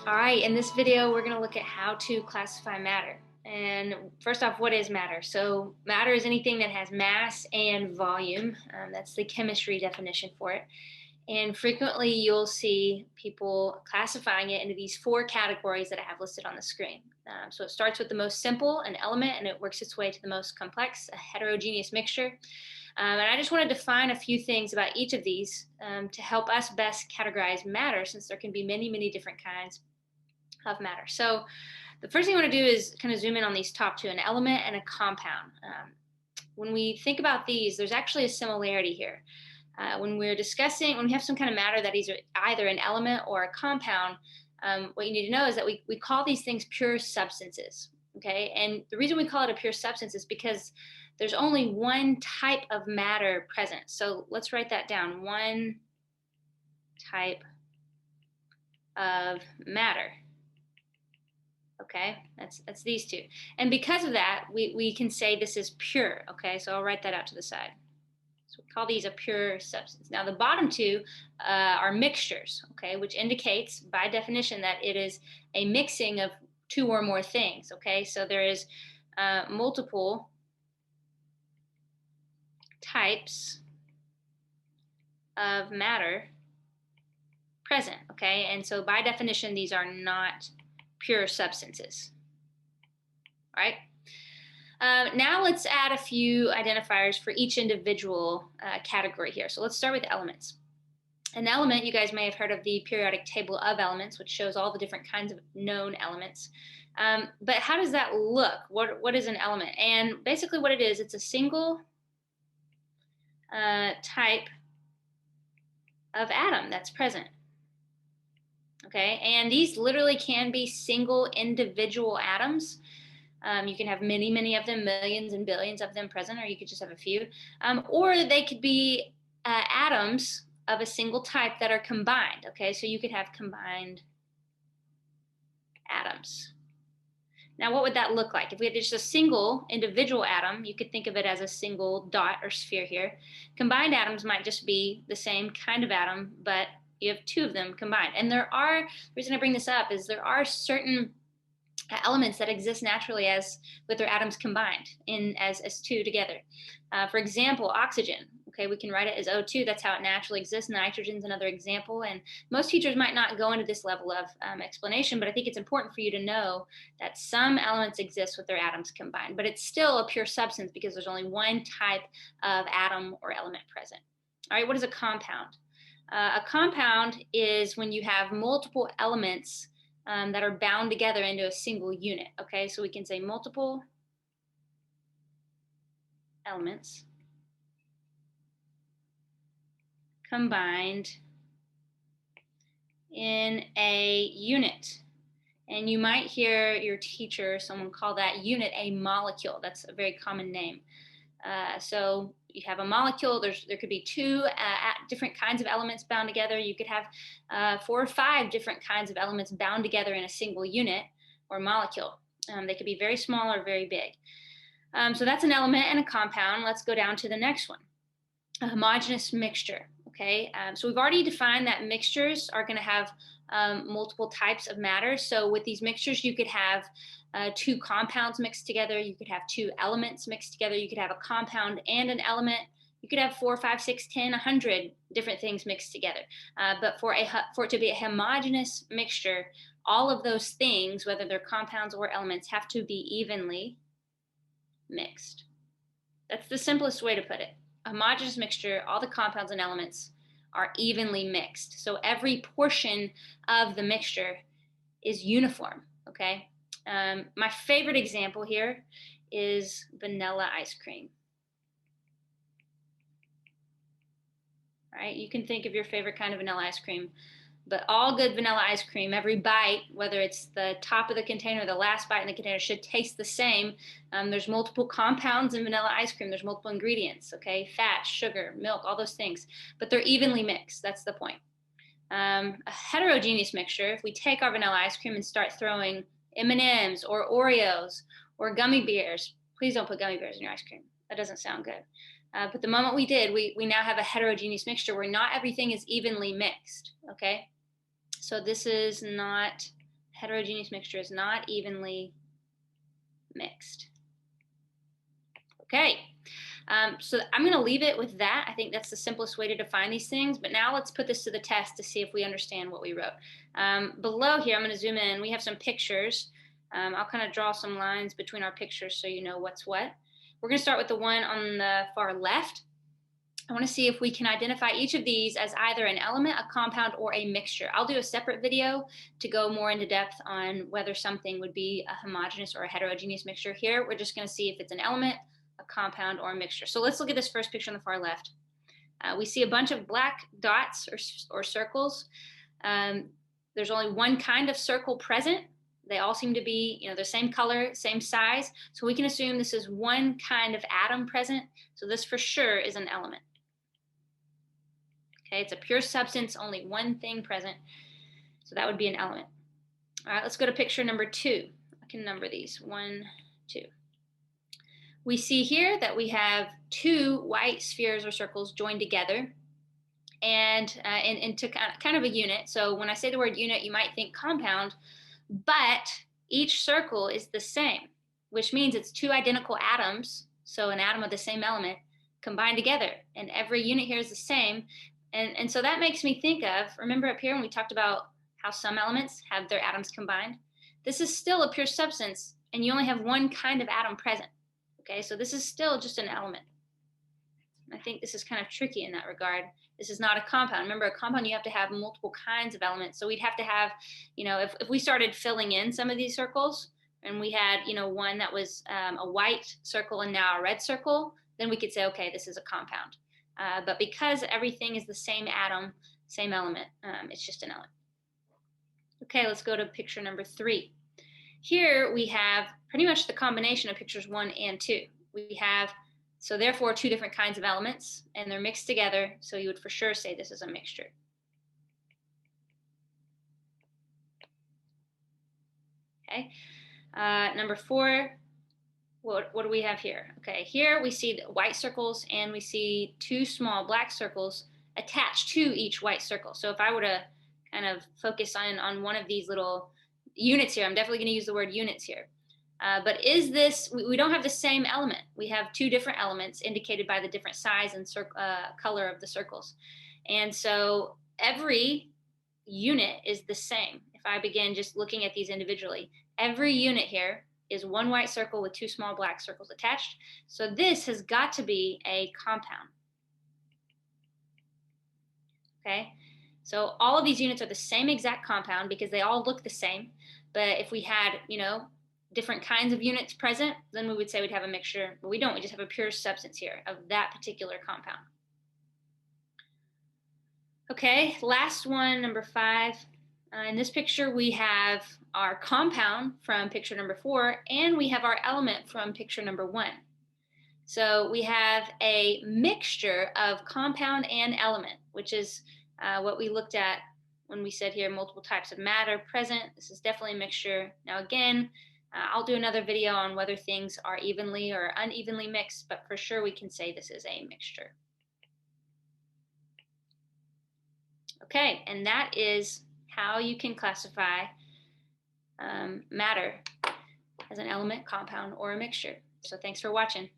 All right, in this video, we're going to look at how to classify matter. And first off, what is matter? So matter is anything that has mass and volume. That's the chemistry definition for it. And frequently you'll see people classifying it into these four categories that I have listed on the screen. So it starts with the most simple, an element, and it works its way to the most complex, a heterogeneous mixture. And I just want to define a few things about each of these to help us best categorize matter, since there can be many, many different kinds of matter. So the first thing I want to do is kind of zoom in on these top two, an element and a compound. When we think about these, there's actually a similarity here. When we have some kind of matter that is either an element or a compound, what you need to know is that we call these things pure substances, okay? And the reason we call it a pure substance is because there's only one type of matter present. So let's write that down, one type of matter. Okay, that's these two. And because of that, we can say this is pure, okay? So I'll write that out to the side. So we call these a pure substance. Now the bottom two are mixtures, okay, which indicates by definition that it is a mixing of two or more things, okay? So there is multiple types of matter present, okay? And so by definition, these are not pure substances. All right. Now let's add a few identifiers for each individual category here. So let's start with elements. An element, you guys may have heard of the periodic table of elements, which shows all the different kinds of known elements. But how does that look? What is an element? And basically what it is, it's a single type of atom that's present. Okay, and these literally can be single individual atoms. You can have many, many of them, millions and billions of them present, or you could just have a few. Or they could be atoms of a single type that are combined. Okay, so you could have combined atoms. Now, what would that look like? If we had just a single individual atom, you could think of it as a single dot or sphere here. Combined atoms might just be the same kind of atom, but you have two of them combined. And the reason I bring this up is there are certain elements that exist naturally with their atoms combined as two together. For example, oxygen. Okay, we can write it as O2. That's how it naturally exists. Nitrogen is another example. And most teachers might not go into this level of explanation, but I think it's important for you to know that some elements exist with their atoms combined, but it's still a pure substance because there's only one type of atom or element present. All right, what is a compound? A compound is when you have multiple elements that are bound together into a single unit. Okay, so we can say multiple elements combined in a unit. And you might hear your teacher, someone call that unit a molecule. That's a very common name. So you have a molecule, there could be two different kinds of elements bound together. You could have 4 or 5 different kinds of elements bound together in a single unit or molecule. They could be very small or very big. So that's an element and a compound. Let's go down to the next one, a homogeneous mixture. Okay, so we've already defined that mixtures are going to have multiple types of matter. So with these mixtures, you could have 2 compounds mixed together. You could have 2 elements mixed together. You could have a compound and an element. You could have 4, 5, 6, 10, 100 different things mixed together. But for it to be a homogeneous mixture, all of those things, whether they're compounds or elements, have to be evenly mixed. That's the simplest way to put it. A homogeneous mixture, all the compounds and elements are evenly mixed. So every portion of the mixture is uniform, okay? My favorite example here is vanilla ice cream. All right, you can think of your favorite kind of vanilla ice cream, but all good vanilla ice cream, every bite, whether it's the top of the container or the last bite in the container, should taste the same. There's multiple compounds in vanilla ice cream. There's multiple ingredients, okay? Fat, sugar, milk, all those things, but they're evenly mixed. That's the point. A heterogeneous mixture, if we take our vanilla ice cream and start throwing M&Ms or Oreos or gummy bears, please don't put gummy bears in your ice cream. That doesn't sound good. But the moment we did, we now have a heterogeneous mixture where not everything is evenly mixed, okay? So this is not Heterogeneous mixture is not evenly mixed. Okay, so I'm going to leave it with that. I think that's the simplest way to define these things. But now let's put this to the test to see if we understand what we wrote. Below here, I'm going to zoom in. We have some pictures. I'll kind of draw some lines between our pictures so you know what's what. We're going to start with the one on the far left. I want to see if we can identify each of these as either an element, a compound, or a mixture. I'll do a separate video to go more into depth on whether something would be a homogeneous or a heterogeneous mixture. Here, we're just going to see if it's an element, a compound, or a mixture. So let's look at this first picture on the far left. We see a bunch of black dots or circles. There's only one kind of circle present. They all seem to be, the same color, same size. So we can assume this is one kind of atom present. So this for sure is an element. Okay, it's a pure substance, only one thing present. So that would be an element. All right, let's go to picture number 2. I can number these, 1, 2. We see here that we have 2 white spheres or circles joined together and into kind of a unit. So when I say the word unit, you might think compound, but each circle is the same, which means it's 2 identical atoms, so an atom of the same element, combined together. And every unit here is the same. And so that makes me think of, remember up here when we talked about how some elements have their atoms combined? This is still a pure substance, and you only have one kind of atom present. Okay, so this is still just an element. I think this is kind of tricky in that regard. This is not a compound. Remember, a compound, you have to have multiple kinds of elements. So we'd have to have, if we started filling in some of these circles, and we had, one that was a white circle and now a red circle, then we could say, okay, this is a compound. But because everything is the same atom, same element, it's just an element. Okay, let's go to picture number 3. Here we have pretty much the combination of pictures 1 and 2. We have, so therefore, 2 different kinds of elements, and they're mixed together, so you would for sure say this is a mixture. Okay, number 4. What do we have here? Okay, here we see the white circles and we see 2 small black circles attached to each white circle. So if I were to kind of focus on one of these little units here, I'm definitely going to use the word units here. But is this, we don't have the same element. We have 2 different elements indicated by the different size and color of the circles. And so every unit is the same. If I begin just looking at these individually, every unit here is 1 white circle with 2 small black circles attached. So this has got to be a compound. Okay, so all of these units are the same exact compound because they all look the same. But if we had, different kinds of units present, then we would say we'd have a mixture, but we don't. We just have a pure substance here of that particular compound. Okay, last one, number 5. In this picture, we have our compound from picture number 4, and we have our element from picture number 1. So we have a mixture of compound and element, which is what we looked at when we said here multiple types of matter present. This is definitely a mixture. Now again, I'll do another video on whether things are evenly or unevenly mixed, but for sure we can say this is a mixture. Okay, and that is how you can classify matter as an element, compound, or a mixture. So thanks for watching.